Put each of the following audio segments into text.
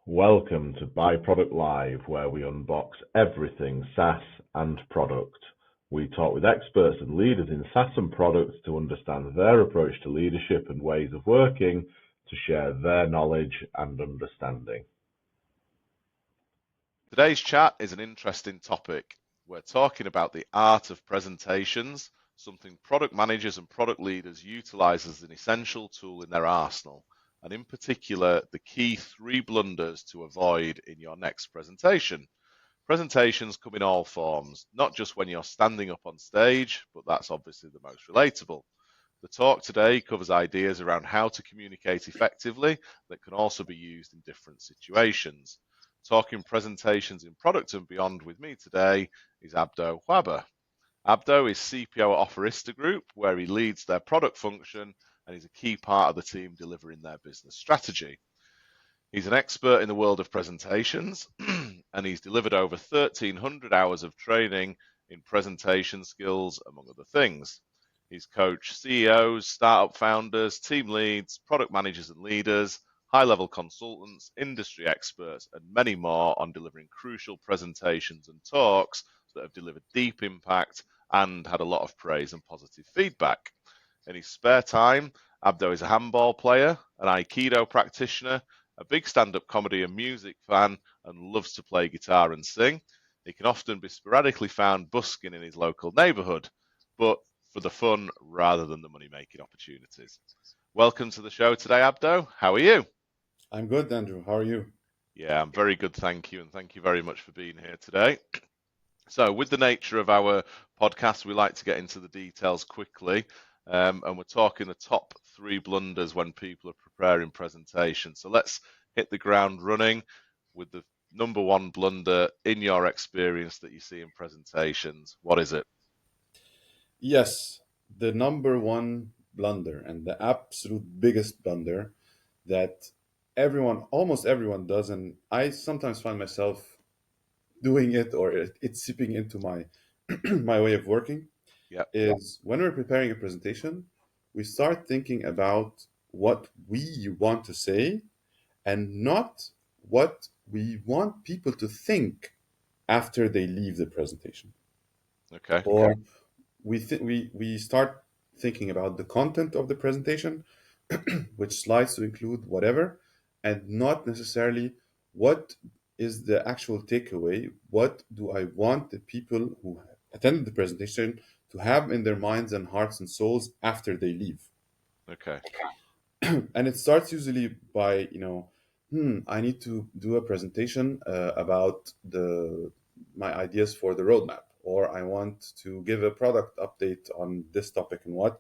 Welcome to byProduct Live, where we unbox everything SaaS and product. We talk with experts and leaders in SaaS and products to understand their approach to leadership and ways of working, to share their knowledge and understanding. Today's chat is an interesting topic. We're talking about the art of presentations, something product managers and product leaders utilize as an essential tool in their arsenal, and in particular, the key 3 blunders to avoid in your next presentation. Presentations come in all forms, not just when you're standing up on stage, but that's obviously the most relatable. The talk today covers ideas around how to communicate effectively that can also be used in different situations. Talking presentations in product and beyond with me today is Abdo Wahba. Abdo is CPO at Offerista Group, where he leads their product function and is a key part of the team delivering their business strategy. He's an expert in the world of presentations and he's delivered over 1,300 hours of training in presentation skills, among other things. He's coached CEOs, startup founders, team leads, product managers and leaders, high-level consultants, industry experts, and many more on delivering crucial presentations and talks that have delivered deep impact and had a lot of praise and positive feedback. In his spare time, Abdo is a handball player, an Aikido practitioner, a big stand-up comedy and music fan, and loves to play guitar and sing. He can often be sporadically found busking in his local neighbourhood, but for the fun rather than the money-making opportunities. Welcome to the show today, Abdo. How are you? I'm good, Andrew. How are you? Yeah, I'm very good, thank you, and thank you very much for being here today. So, with the nature of our podcast, we like to get into the details quickly, and we're talking the top 3 blunders when people are preparing presentations. So let's hit the ground running with the number 1 blunder in your experience that you see in presentations. What is it? Yes, the number one blunder and the absolute biggest blunder that almost everyone does, and I sometimes find myself doing it or it's seeping into my my way of working, Yeah, is when we're preparing a presentation, we start thinking about what we want to say and not what we want people to think after they leave the presentation. okay, Or we start thinking about the content of the presentation, which slides to include whatever, and not necessarily what is the actual takeaway. What do I want the people who attended the presentation to have in their minds and hearts and souls after they leave? okay, And it starts usually by, I need to do a presentation about the my ideas for the roadmap, or I want to give a product update on this topic and what.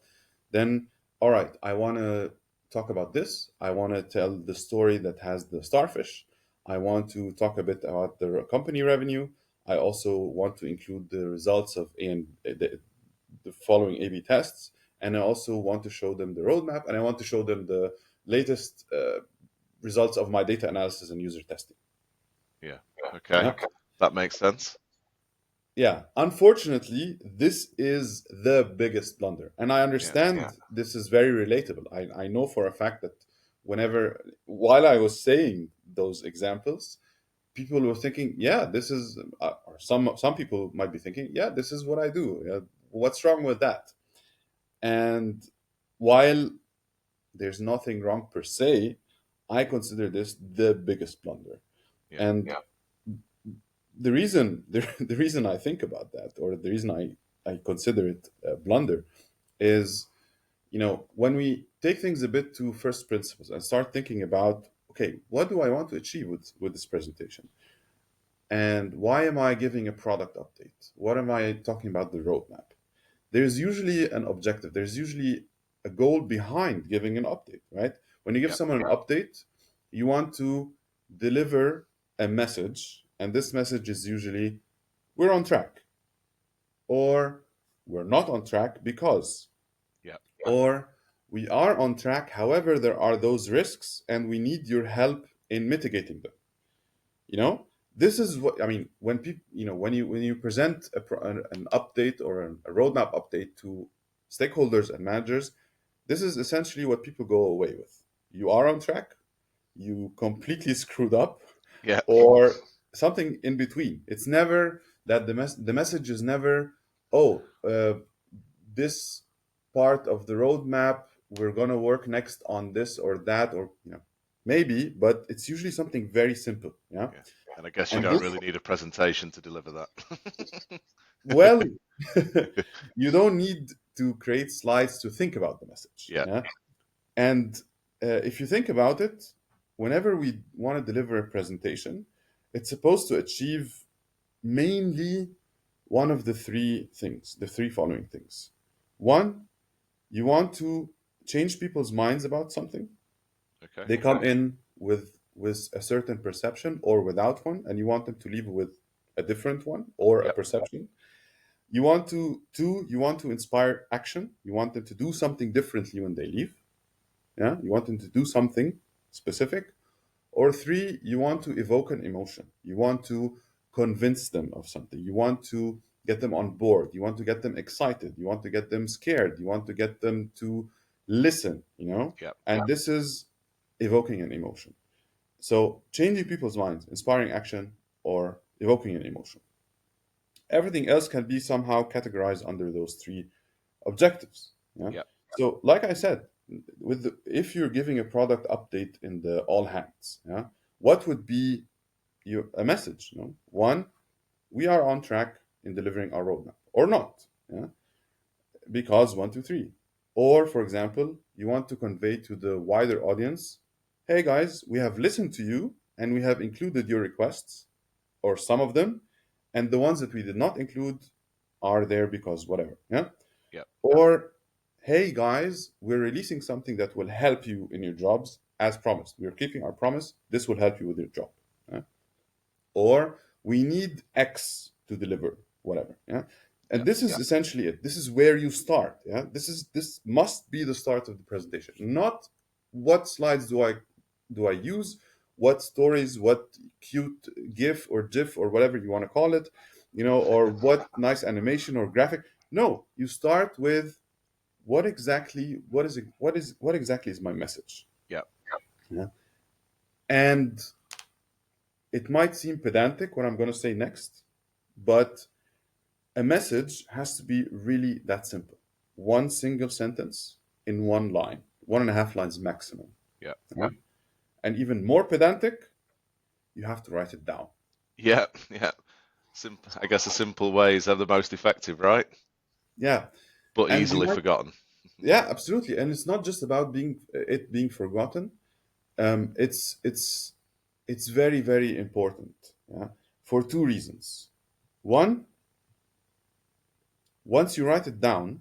Then, all right, I want to talk about this. I want to tell the story that has the starfish. I want to talk a bit about the company revenue. I also want to include the results of the following A/B tests, and I also want to show them the roadmap, and I want to show them the latest results of my data analysis and user testing. yeah, okay. Yeah. That makes sense. Yeah. Unfortunately, this is the biggest blunder, and I Yeah, understand this is very relatable. I know for a fact that while I was saying those examples, people were thinking, yeah, this is, or some people might be thinking, yeah, this is what I do. What's wrong with that? And while there's nothing wrong per se, I consider this the biggest blunder. yeah, And the reason I think about that, or the reason I consider it a blunder, is when we take things a bit to first principles and start thinking about, okay, what do I want to achieve with this presentation? And why am I giving a product update? What am I talking about the roadmap? There's usually an objective. There's usually a goal behind giving an update, right? When you give yeah, someone an update, you want to deliver a message, and this message is usually we're on track, or we're not on track because, yeah, or we are on track. However, there are those risks, and we need your help in mitigating them. You know, this is what I mean when people, when you present an update or a roadmap update to stakeholders and managers. This is essentially what people go away with. You are on track. You completely screwed up, Yeah. or something in between. It's never that the message is never, oh, this part of the roadmap, we're going to work next on this or that, or maybe, but it's usually something very simple. Yeah. Yeah. And I guess you And don't this, really need a presentation to deliver that. well, you don't need to create slides to think about the message. Yeah. Yeah. And if you think about it, whenever we want to deliver a presentation, it's supposed to achieve mainly one of the three things, the three following things. One, you want to change people's minds about something. Okay. They come in with a certain perception or without one, and you want them to leave with a different one or a Yep. perception. You want to inspire action. You want them to do something differently when they leave. Yeah, you want them to do something specific. Or three, you want to evoke an emotion. You want to convince them of something. You want to get them on board. You want to get them excited. You want to get them scared. You want to get them to listen. Yep. And this is evoking an emotion. So changing people's minds, inspiring action, or evoking an emotion. Everything else can be somehow categorized under those three objectives. Yeah? Yep. So, like I said, if you're giving a product update in the all hands, yeah, what would be a message? One, we are on track in delivering our roadmap, or not, yeah, because one, two, three. Or, for example, you want to convey to the wider audience, hey guys, we have listened to you and we have included your requests, or some of them, and the ones that we did not include are there because whatever, yeah. Yep. Or, hey guys, we're releasing something that will help you in your jobs as promised. We're keeping our promise. This will help you with your job. Yeah? Or, we need X to deliver whatever. Yeah. And Yep. this is essentially it. This is where you start. Yeah. This must be the start of the presentation. Not what slides do I use, what stories, what cute GIF or GIF or whatever you want to call it, or what nice animation or graphic. No, you start with what exactly is my message. Yep. Yeah. And it might seem pedantic what I'm going to say next, but a message has to be really that simple. One single sentence in one line, 1.5 lines maximum. Yep. Yeah? And even more pedantic, you have to write it down. Yeah. Yeah. I guess the simple ways are the most effective, right? Yeah. But And easily forgotten. yeah, absolutely. And it's not just about being forgotten. It's very, very important. Yeah, for two reasons. One, once you write it down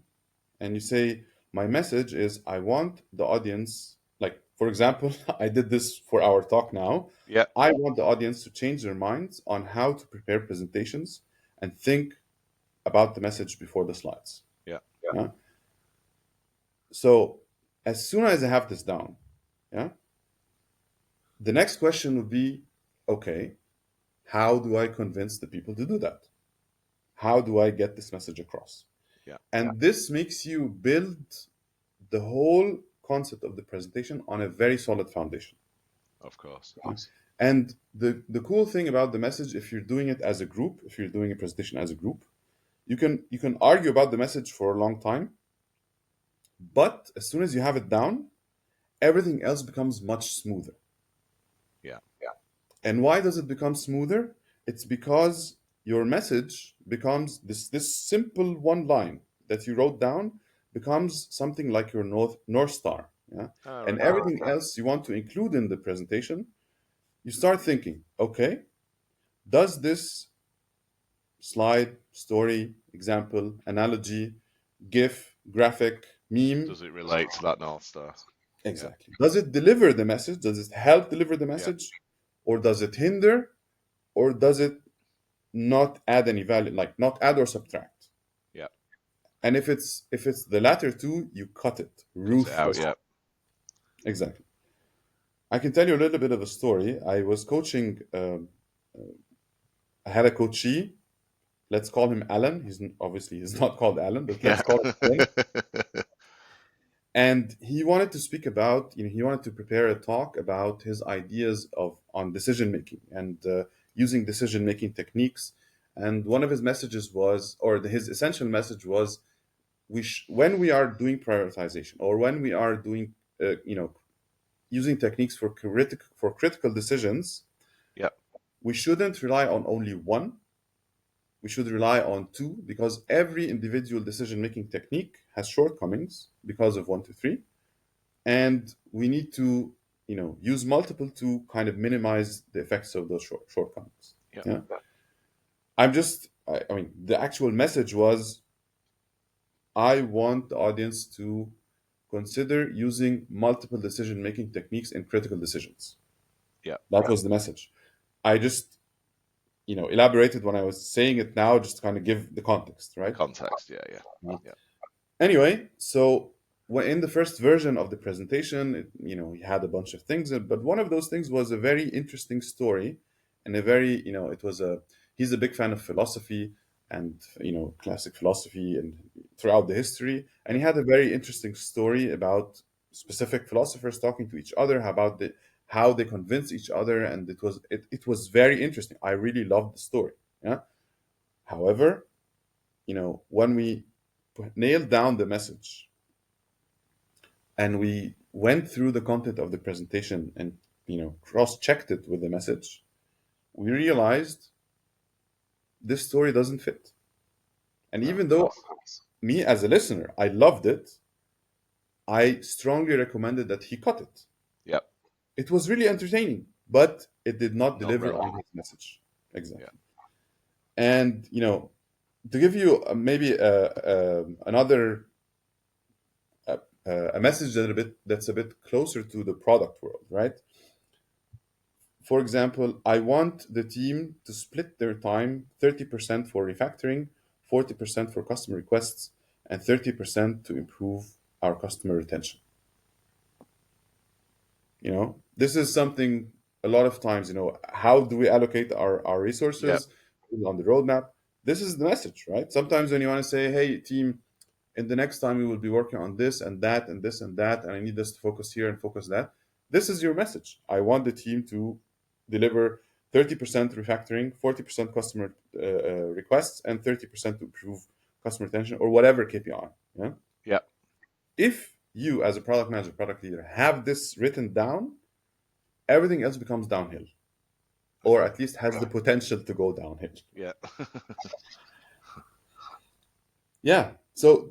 and you say, my message is, I want the audience, like, for example, I did this for our talk now. Yeah. I want the audience to change their minds on how to prepare presentations and think about the message before the slides. Yeah. Yeah. So as soon as I have this down, yeah, the next question would be, okay, how do I convince the people to do that? How do I get this message across? Yeah. And this makes you build the whole concept of the presentation on a very solid foundation. Of course. And the cool thing about the message, if you're doing it as a group, if you're doing a presentation as a group, you can argue about the message for a long time, but as soon as you have it down, everything else becomes much smoother. Yeah. And why does it become smoother? It's because your message becomes this simple one line that you wrote down becomes something like your North Star. Yeah. All And right. everything else you want to include in the presentation, you start thinking, okay, does this slide, story, example, analogy, GIF, graphic, meme, Does it relate to that North Star? exactly. Does it deliver the message? Does it help deliver the message? Or does it hinder? Or does it not add any value, like not add or subtract? Yeah. And if it's the latter two, you cut it Cut it ruthless. out. Yeah. Exactly. I can tell you a little bit of a story. I was coaching. I had a coachee. Let's call him Alan. Obviously he's not called Alan, but let's call him Alan. And he wanted to speak about, he wanted to prepare a talk about his ideas on decision making and using decision making techniques. And one of his messages was, or his essential message was, when we are doing prioritization, or when we are doing, using techniques for critical decisions, Yep. we shouldn't rely on only one. We should rely on two, because every individual decision making technique has shortcomings because of one, two, three, and we need to use multiple to kind of minimize the effects of those shortcomings. Yep. Yeah. I mean, the actual message was, I want the audience to consider using multiple decision making techniques in critical decisions. Yep. That was the message. I just elaborated when I was saying it now, just to kind of give the context, right? Context, yeah. Anyway, so in the first version of the presentation, he had a bunch of things, but one of those things was a very interesting story, and a very, he's a big fan of philosophy and, classic philosophy and throughout the history. And he had a very interesting story about specific philosophers talking to each other, about how they convince each other. And it was very interesting. I really loved the story. Yeah. However, when we nailed down the message and we went through the content of the presentation and cross-checked it with the message, we realized this story doesn't fit. And even though me as a listener, I loved it, I strongly recommended that he cut it. Yep. It was really entertaining, but it did not deliver relevant. on his message. Exactly. Yeah. And to give you maybe another a message that's a bit closer to the product world, right? For example, I want the team to split their time 30% for refactoring, 40% for customer requests, and 30% to improve our customer retention. This is something a lot of times, how do we allocate our resources on the roadmap? This is the message, right? Sometimes when you want to say, hey, team, in the next time we will be working on this and that and this and that, and I need us to focus here and focus that. This is your message. I want the team to deliver 30% refactoring, 40% customer requests, and 30% to improve customer retention, or whatever KPI. Yeah. If you, as a product manager, product leader, have this written down, everything else becomes downhill, or at least has the potential to go downhill. Yeah. Yeah. So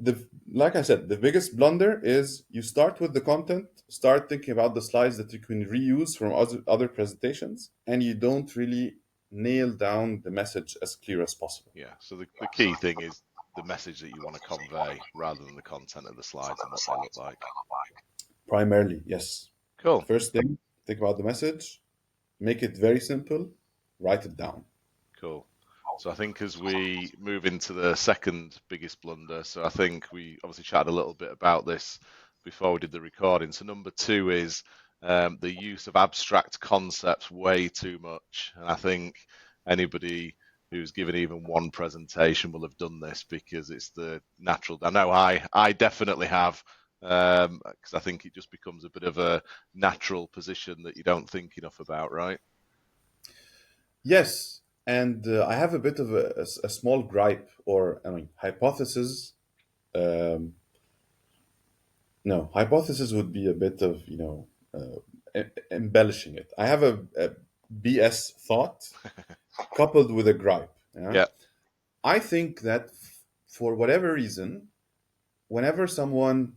like I said, the biggest blunder is you start with the content, start thinking about the slides that you can reuse from other presentations, and you don't really nail down the message as clear as possible. Yeah. So the key thing is the message that you want to convey rather than the content of the slides and what they look like. Primarily, yes. Cool. First thing, think about the message, make it very simple, write it down. Cool. So I think as we move into the second biggest blunder, so I think we obviously chatted a little bit about this before we did the recording. So number 2 is the use of abstract concepts way too much. And I think anybody who's given even one presentation will have done this, because it's the natural. I know I definitely have, because I think it just becomes a bit of a natural position that you don't think enough about, right? Yes. And I have a bit of a small gripe, or hypothesis. No, hypothesis would be a bit of embellishing it. I have a BS thought coupled with a gripe. Yeah. I think that for whatever reason, whenever someone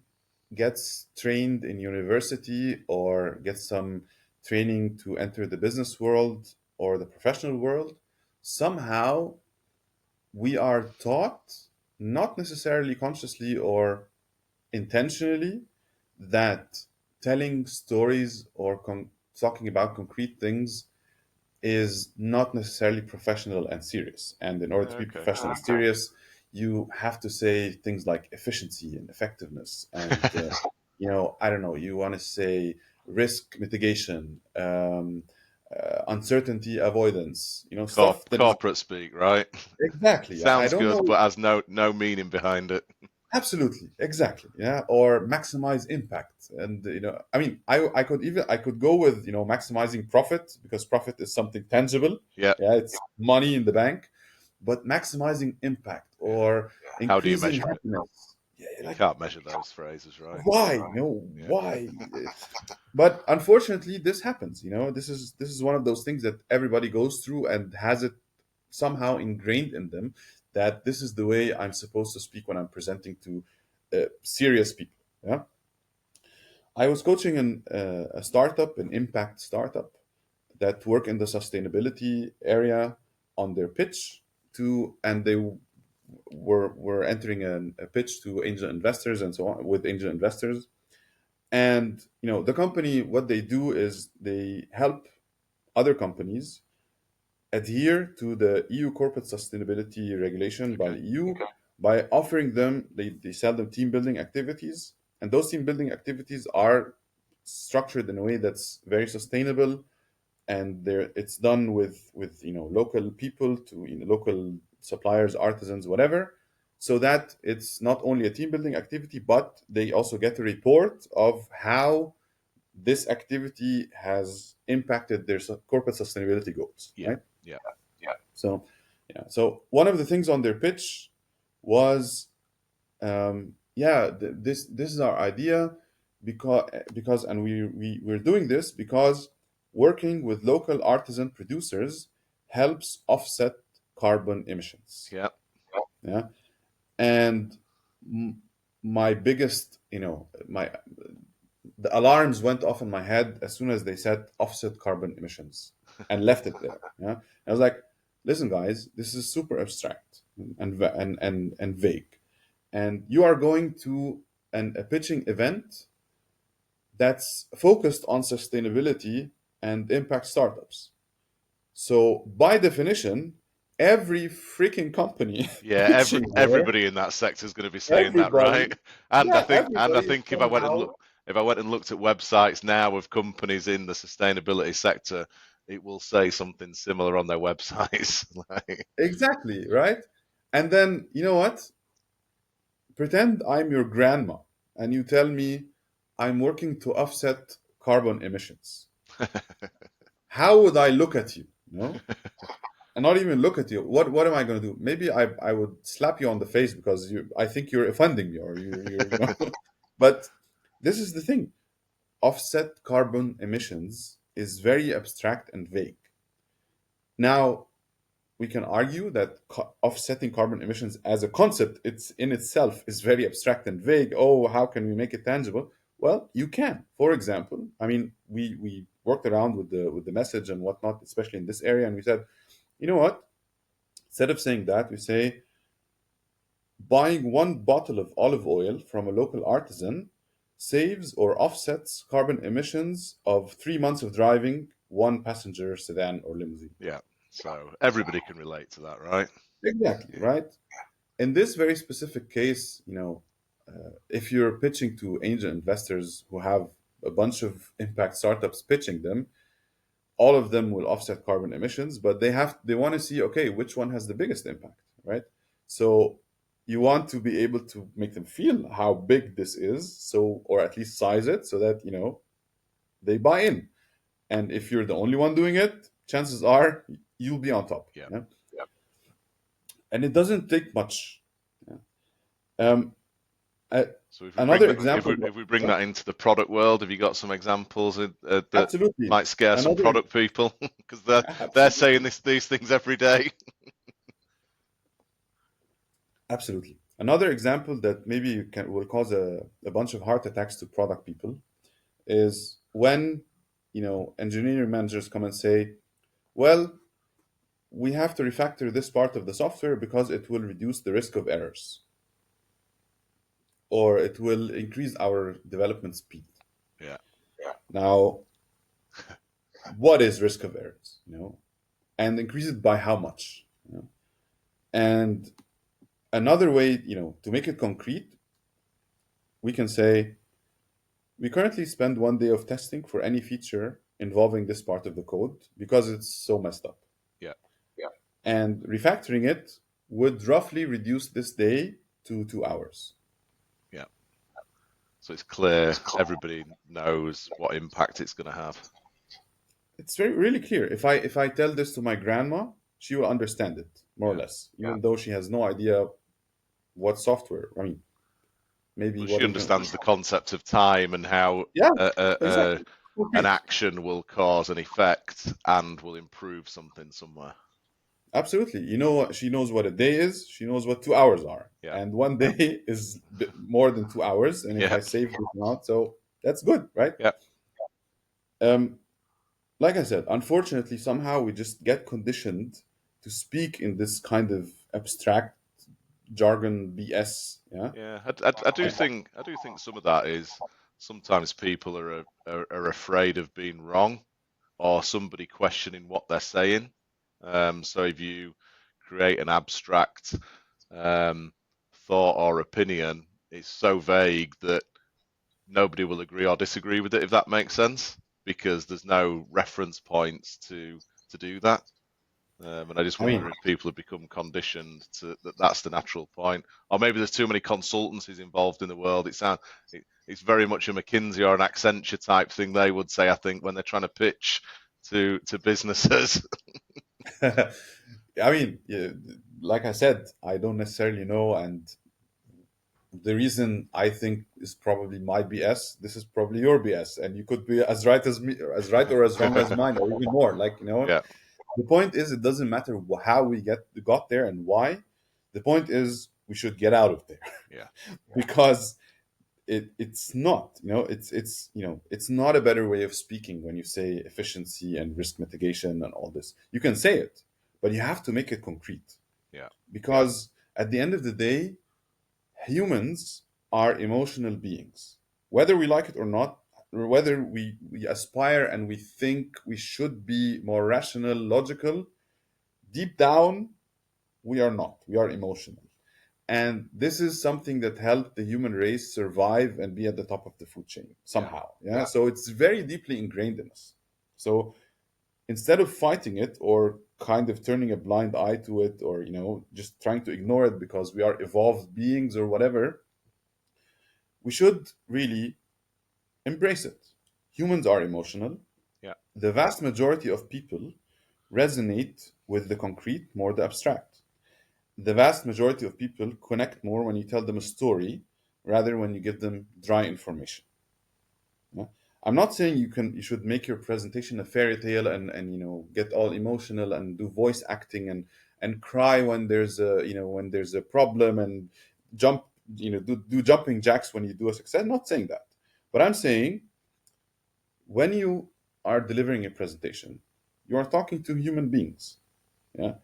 gets trained in university or gets some training to enter the business world or the professional world, somehow we are taught, not necessarily consciously or intentionally, that telling stories or talking about concrete things is not necessarily professional and serious. And in order to be professional and serious, you have to say things like efficiency and effectiveness. And, I don't know, you want to say risk mitigation, uncertainty avoidance, stuff that corporate speak, right? Exactly. Sounds I don't good, know. but has no meaning behind it. Absolutely, exactly. Yeah, or maximize impact. And I mean, I could go with maximizing profit, because profit is something tangible. Yeah, Yeah, it's money in the bank. But maximizing impact yeah. or How do you increasing measure it? happiness. Yeah, You like, can't measure those phrases, right? why? Yeah, Why? But unfortunately, this happens. This is one of those things that everybody goes through and has it somehow ingrained in them, that this is the way I'm supposed to speak when I'm presenting to serious people. Yeah, I was coaching a startup, an impact startup, that work in the sustainability area on their pitch to, and they were entering a pitch to angel investors and so on, with angel investors. And the company, what they do is they help other companies adhere to the EU corporate sustainability regulation by okay. the EU by offering them, they sell them team building activities. And those team building activities are structured in a way that's very sustainable, and it's done with local people, to local suppliers, artisans, whatever, so that it's not only a team building activity, but they also get a report of how this activity has impacted their corporate sustainability goals, Yeah, right? yeah, So, yeah. So one of the things on their pitch was, yeah, this is our idea, because and we're doing this because working with local artisan producers helps offset carbon emissions. yeah. Yeah, and m- my biggest, my the alarms went off in my head as soon as they said offset carbon emissions and left it there. Yeah, I was like, listen, guys, this is super abstract and vague, and you are going to a pitching event that's focused on sustainability and impact startups. So by definition, every freaking company Yeah, pitching there, everybody in that sector is going to be saying that, everybody, right? And yeah, I everybody is think somehow if I went and looked at websites now of companies in the sustainability sector, it will say something similar on their websites. Like, exactly right. And then you know what? Pretend I'm your grandma and you tell me I'm working to offset carbon emissions. How would I look at you? And not even look at you. What am I going to do? Maybe I would slap you on the face because I think you're offending me, or you're. But this is the thing. Offset carbon emissions is very abstract and vague. Now, we can argue that offsetting carbon emissions as a concept, it's in itself is very abstract and vague. Oh, how can we make it tangible? Well, you can. For example, I mean, we worked around with the message and whatnot, especially in this area, and we said, you know what? Instead of saying that, we say buying one bottle of olive oil from a local artisan saves or offsets carbon emissions of 3 months of driving one passenger sedan or limousine. yeah, so everybody can relate to that, right? Exactly, Yeah, right? In this very specific case, if you're pitching to angel investors who have a bunch of impact startups pitching them, all of them will offset carbon emissions, but they want to see, okay, which one has the biggest impact, right? So you want to be able to make them feel how big this is, so, or at least size it so that they buy in. And if you're the only one doing it, chances are you'll be on top. yeah. Yeah? And it doesn't take much. Yeah. Uh, So if we bring Another that example, if we bring yeah, that into the product world, have you got some examples that absolutely. might scare some Another, product people because they're saying absolutely, these things every day? absolutely. Another example that maybe will cause a bunch of heart attacks to product people is when engineering managers come and say, "Well, we have to refactor this part of the software because it will reduce the risk of errors, or it will increase our development speed." Yeah, Now, what is risk of errors? And increase it by how much? And another way, to make it concrete, we can say we currently spend 1 day of testing for any feature involving this part of the code because it's so messed up. yeah, And refactoring it would roughly reduce this day to 2 hours. So it's clear, everybody knows what impact it's going to have. It's really clear. If I tell this to my grandma, she will understand it more or less, even though she has no idea what software. I mean, maybe Well, what she understands the concept of time and how exactly. an action will cause an effect and will improve something somewhere. Absolutely. You know, she knows what a day is. She knows what 2 hours are. Yeah. And one day is more than 2 hours. And if I save this amount, so that's good, right? Yeah. Like I said, unfortunately, somehow we just get conditioned to speak in this kind of abstract jargon BS. Yeah. Yeah. I do think some of that is sometimes people are afraid of being wrong or somebody questioning what they're saying. So if you create an abstract thought or opinion, it's so vague that nobody will agree or disagree with it, if that makes sense, because there's no reference points to do that. And I just wonder if people have become conditioned to that's the natural point, or maybe there's too many consultancies involved in the world. It's very much a McKinsey or an Accenture type thing. They would say, I think, when they're trying to pitch to businesses. I mean, like I said, I don't necessarily know, and the reason I think is probably my BS. This is probably your BS, and you could be as right as me, as right or as wrong as mine, or even more. Like, you know, Yeah. The point is, it doesn't matter how we got there and why. The point is, we should get out of there. Yeah. Because it's not, it's not a better way of speaking when you say efficiency and risk mitigation and all this. You can say it, but you have to make it concrete. Yeah. Because at the end of the day, humans are emotional beings, whether we like it or not, or whether we aspire and we think we should be more rational, logical. Deep down, we are not. We are emotional. And this is something that helped the human race survive and be at the top of the food chain somehow. Yeah. So it's very deeply ingrained in us. So instead of fighting it or kind of turning a blind eye to it, or just trying to ignore it because we are evolved beings or whatever, we should really embrace it. Humans are emotional. Yeah. The vast majority of people resonate with the concrete more the abstract. The vast majority of people connect more when you tell them a story rather when you give them dry information. Yeah? I'm not saying you should make your presentation a fairy tale and get all emotional and do voice acting and cry when there's a problem and jump do jumping jacks when you do a success. I'm not saying that, but I'm saying when you are delivering a presentation, you are talking to human beings. Yeah,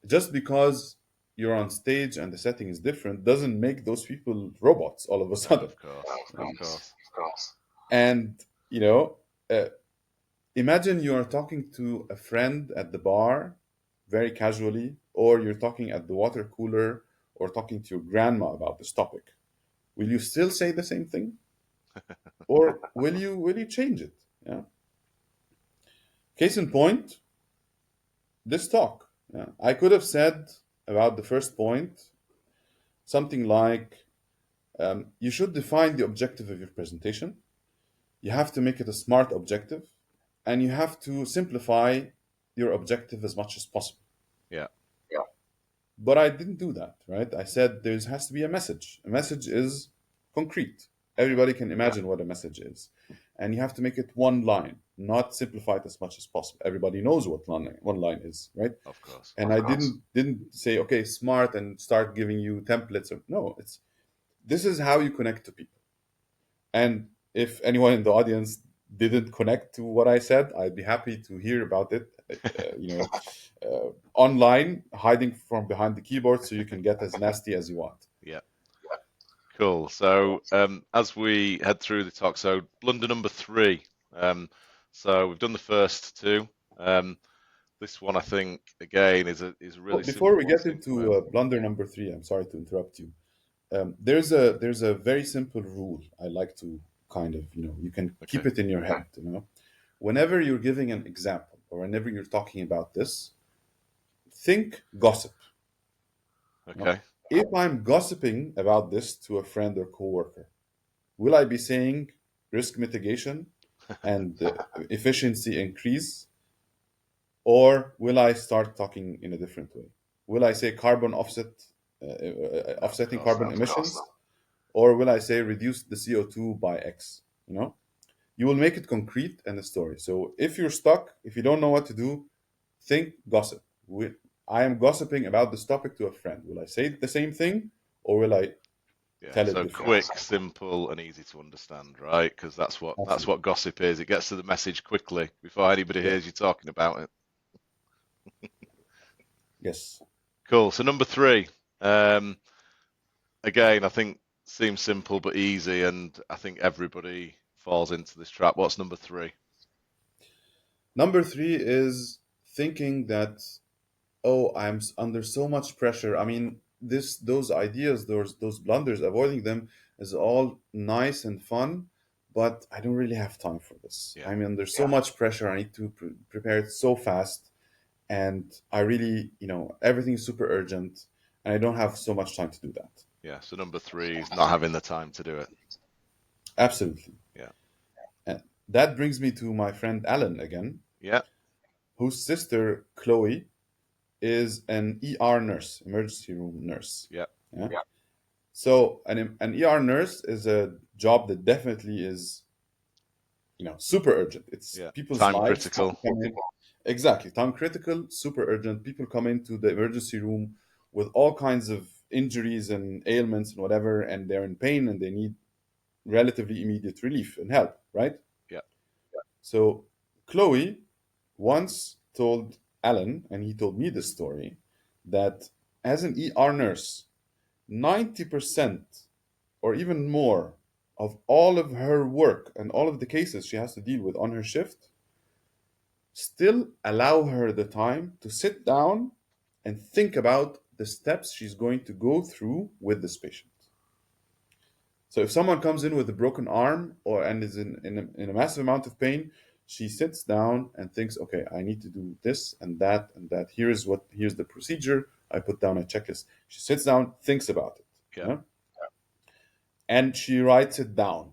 just because you're on stage and the setting is different doesn't make those people robots all of a sudden. Of course. And imagine you are talking to a friend at the bar very casually, or you're talking at the water cooler, or talking to your grandma about this topic. Will you still say the same thing, or will you change it? Yeah. Case in point, this talk. Yeah. I could have said about the first point something like, you should define the objective of your presentation. You have to make it a smart objective, and you have to simplify your objective as much as possible. Yeah. But I didn't do that, right? I said there has to be a message. A message is concrete. Everybody can imagine what a message is. And you have to make it one line, not simplify it as much as possible. Everybody knows what one line is, right? Of course. And I didn't say, okay, smart, and start giving you templates. No, this is how you connect to people. And if anyone in the audience didn't connect to what I said, I'd be happy to hear about it, online, hiding from behind the keyboard, so you can get as nasty as you want. Yeah. Cool. So as we head through the talk, so blunder number 3. So we've done the first 2. This one, I think, again, is a really. Before we get into blunder number 3, I'm sorry to interrupt you. There's a very simple rule I like to kind of you can keep it in your head. Whenever you're giving an example or whenever you're talking about this, think gossip. Okay. If I'm gossiping about this to a friend or coworker, will I be saying risk mitigation and efficiency increase, or will I start talking in a different way? Will I say carbon offsetting carbon emissions, or will I say reduce the CO2 by X? You will make it concrete and a story. So if you're stuck, if you don't know what to do, think gossip. I am gossiping about this topic to a friend. Will I say the same thing, or will I tell it So differently? quick, simple, and easy to understand, right? Because that's what Absolutely. gossip is. It gets to the message quickly before anybody Yeah. hears you talking about it. Yes. Cool. So number 3, again, I think seems simple but easy, and I think everybody falls into this trap. What's number 3? Number 3 is thinking that, oh, I'm under so much pressure. I mean, those ideas, those blunders, avoiding them is all nice and fun, but I don't really have time for this. Yeah. I'm under so much pressure. I need to prepare it so fast, and I really, everything is super urgent, and I don't have so much time to do that. Yeah. So number 3 is not having the time to do it. Absolutely. Yeah. And that brings me to my friend Alan again, Yeah. whose sister Chloe is an ER nurse, emergency room nurse. Yeah. Yeah. So an ER nurse is a job that definitely is, super urgent. It's Yeah. people's Time lives critical. come in. Exactly, time critical, super urgent. People come into the emergency room with all kinds of injuries and ailments and whatever, and they're in pain and they need relatively immediate relief and help, right? Yeah. So Chloe once told Alan, and he told me this story, that as an ER nurse, 90% or even more of all of her work and all of the cases she has to deal with on her shift still allow her the time to sit down and think about the steps she's going to go through with this patient. So if someone comes in with a broken arm and is in a massive amount of pain, she sits down and thinks, okay, I need to do this and that and that. Here's the procedure. I put down a checklist. She sits down, thinks about it. Yeah. And she writes it down.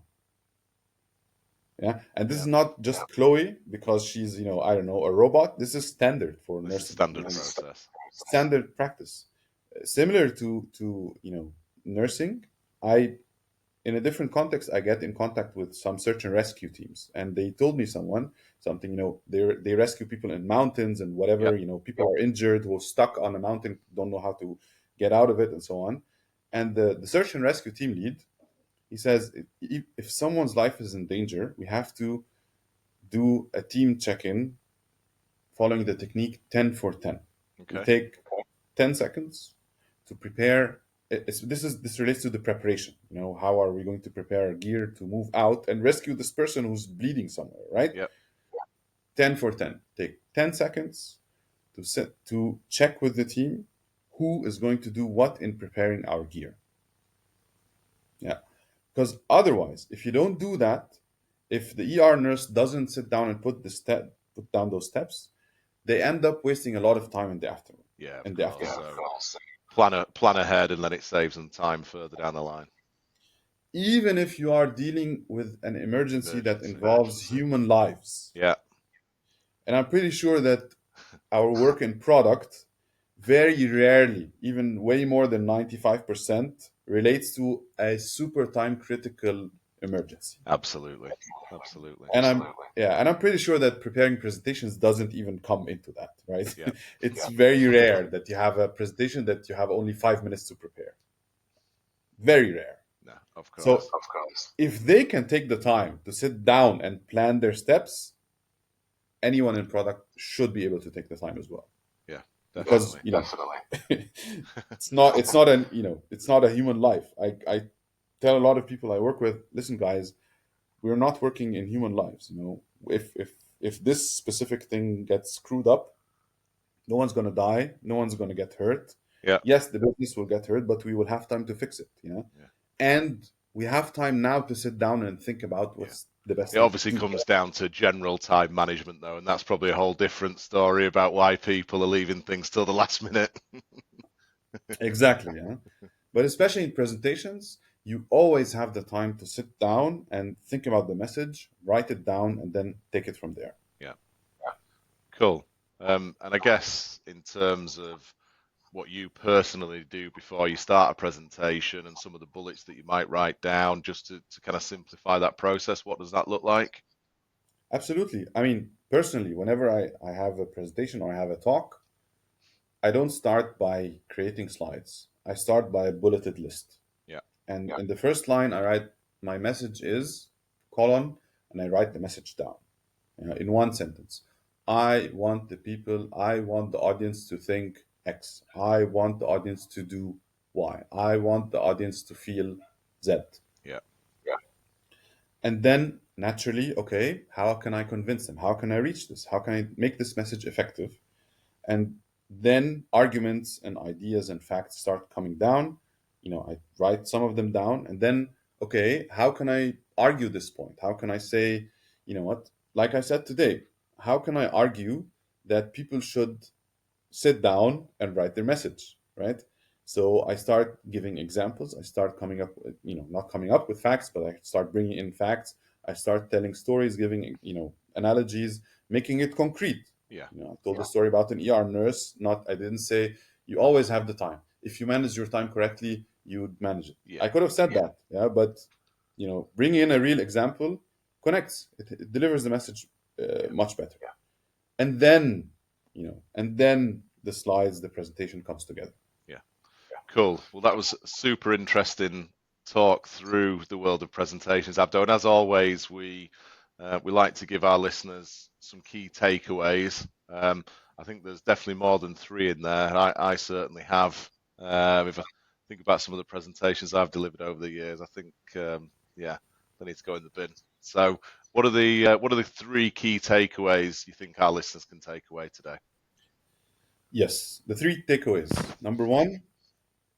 Yeah. And this is not just Chloe because she's, I don't know, a robot. This is standard for This is nursing. standard process. Standard practice. Similar to nursing, in a different context, I get in contact with some search and rescue teams, and they told me something. They rescue people in mountains and whatever. Yep. People are injured who are stuck on a mountain, don't know how to get out of it, and so on. And the search and rescue team lead, he says, if someone's life is in danger, we have to do a team check-in following the technique 10 for 10. Okay. We take 10 seconds to prepare. This relates to the preparation. How are we going to prepare our gear to move out and rescue this person who's bleeding somewhere, right? Yep. 10 for 10. Take 10 seconds to check with the team who is going to do what in preparing our gear. Yeah. Because otherwise, if you don't do that, if the ER nurse doesn't sit down and put down those steps, they end up wasting a lot of time in the afternoon. Yeah. In the afternoon. So plan ahead, and then it saves them time further down the line. Even if you are dealing with an emergency that involves human lives. Yeah. And I'm pretty sure that our work in product very rarely, even way more than 95%, relates to a super time critical emergency. Absolutely. And I'm pretty sure that preparing presentations doesn't even come into that, right? Yeah. It's very rare that you have a presentation that you have only 5 minutes to prepare. Very rare. No, of course. So if they can take the time to sit down and plan their steps, anyone in product should be able to take the time as well. Yeah, definitely. Because it's not a human life. I tell a lot of people I work with, listen, guys, we're not working in human lives. If this specific thing gets screwed up, no one's gonna die, no one's gonna get hurt. Yeah. Yes, the business will get hurt, but we will have time to fix it. Yeah. And we have time now to sit down and think about what's the best. It obviously comes down to general time management, though, and that's probably a whole different story about why people are leaving things till the last minute. Exactly, yeah. But especially in presentations, you always have the time to sit down and think about the message, write it down, and then take it from there. Yeah. Cool. And I guess in terms of what you personally do before you start a presentation and some of the bullets that you might write down just to kind of simplify that process, what does that look like? Absolutely. I mean, personally, whenever I have a presentation or I have a talk, I don't start by creating slides. I start by a bulleted list. Yeah. And in the first line, I write my message is colon, and I write the message down, in one sentence. I want the audience to think X. I want the audience to do Y. I want the audience to feel Z. Yeah. And then naturally, okay, how can I convince them? How can I reach this? How can I make this message effective? And then arguments and ideas and facts start coming down. I write some of them down, and then, okay, how can I argue this point? How can I say, what, like I said today, how can I argue that people should sit down and write their message, right? So I start giving examples. I start coming up with, not coming up with facts, but I start bringing in facts. I start telling stories, giving, analogies, making it concrete. Yeah. I told a story about an ER nurse. I didn't say you always have the time. If you manage your time correctly, you would manage it. Yeah. I could have said that, but bringing in a real example connects. It delivers the message much better. And then, the slides, the presentation comes together. Yeah. Cool. Well, that was super interesting talk through the world of presentations, Abdo. And as always, we like to give our listeners some key takeaways. I think there's definitely more than 3 in there. I certainly have. If I think about some of the presentations I've delivered over the years, I think, they need to go in the bin. So, what are the 3 key takeaways you think our listeners can take away today? Yes, the 3 takeaways. Number 1,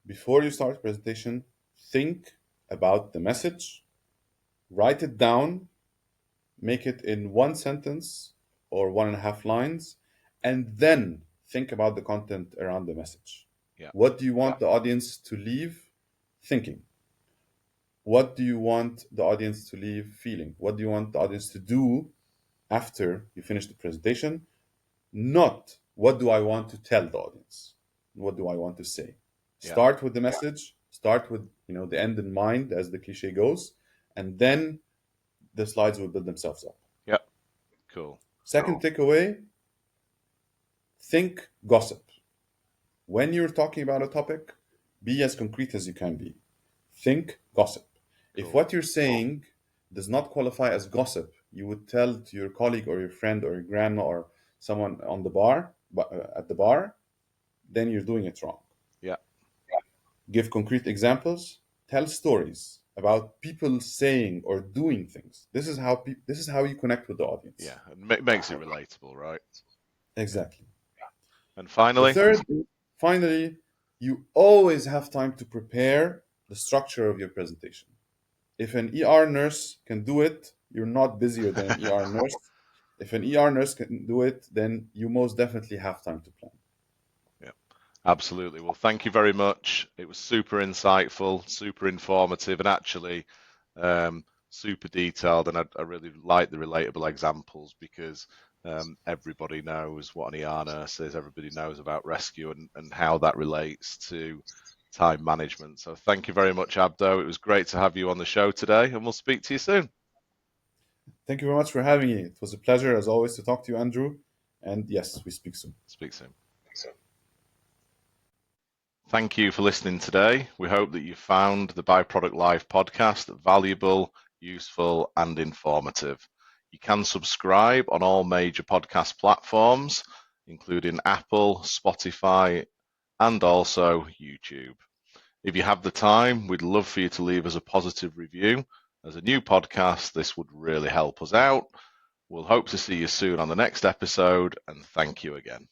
before you start a presentation, think about the message, write it down, make it in 1 sentence or 1.5 lines, and then think about the content around the message. Yeah. What do you want the audience to leave thinking? What do you want the audience to leave feeling? What do you want the audience to do after you finish the presentation? Not what do I want to tell the audience? What do I want to say? Yeah. Start with the message, start with the end in mind, as the cliche goes, and then the slides will build themselves up. Yeah. Cool. Second takeaway, think gossip. When you're talking about a topic, be as concrete as you can be. Think gossip. Cool. If what you're saying does not qualify as gossip, you would tell to your colleague or your friend or your grandma or someone on the bar, at the bar, then you're doing it wrong. Yeah. Give concrete examples. Tell stories about people saying or doing things. This is how you connect with the audience. Yeah, and makes it relatable, right? Exactly. And finally, finally, you always have time to prepare the structure of your presentation. If an ER nurse can do it, you're not busier than an ER nurse. If an ER nurse can do it, then you most definitely have time to plan. Yeah, absolutely. Well, thank you very much. It was super insightful, super informative, and actually super detailed. And I really like the relatable examples because everybody knows what an ER nurse is. Everybody knows about rescue and how that relates to time management. So thank you very much, Abdo. It was great to have you on the show today, and we'll speak to you soon. Thank you very much for having me. It was a pleasure, as always, to talk to you, Andrew. And yes, we speak soon. Speak soon. Thank you for listening today. We hope that you found the byProduct Live podcast valuable, useful, and informative. You can subscribe on all major podcast platforms, including Apple, Spotify, and also YouTube. If you have the time, we'd love for you to leave us a positive review. As a new podcast, this would really help us out. We'll hope to see you soon on the next episode, and thank you again.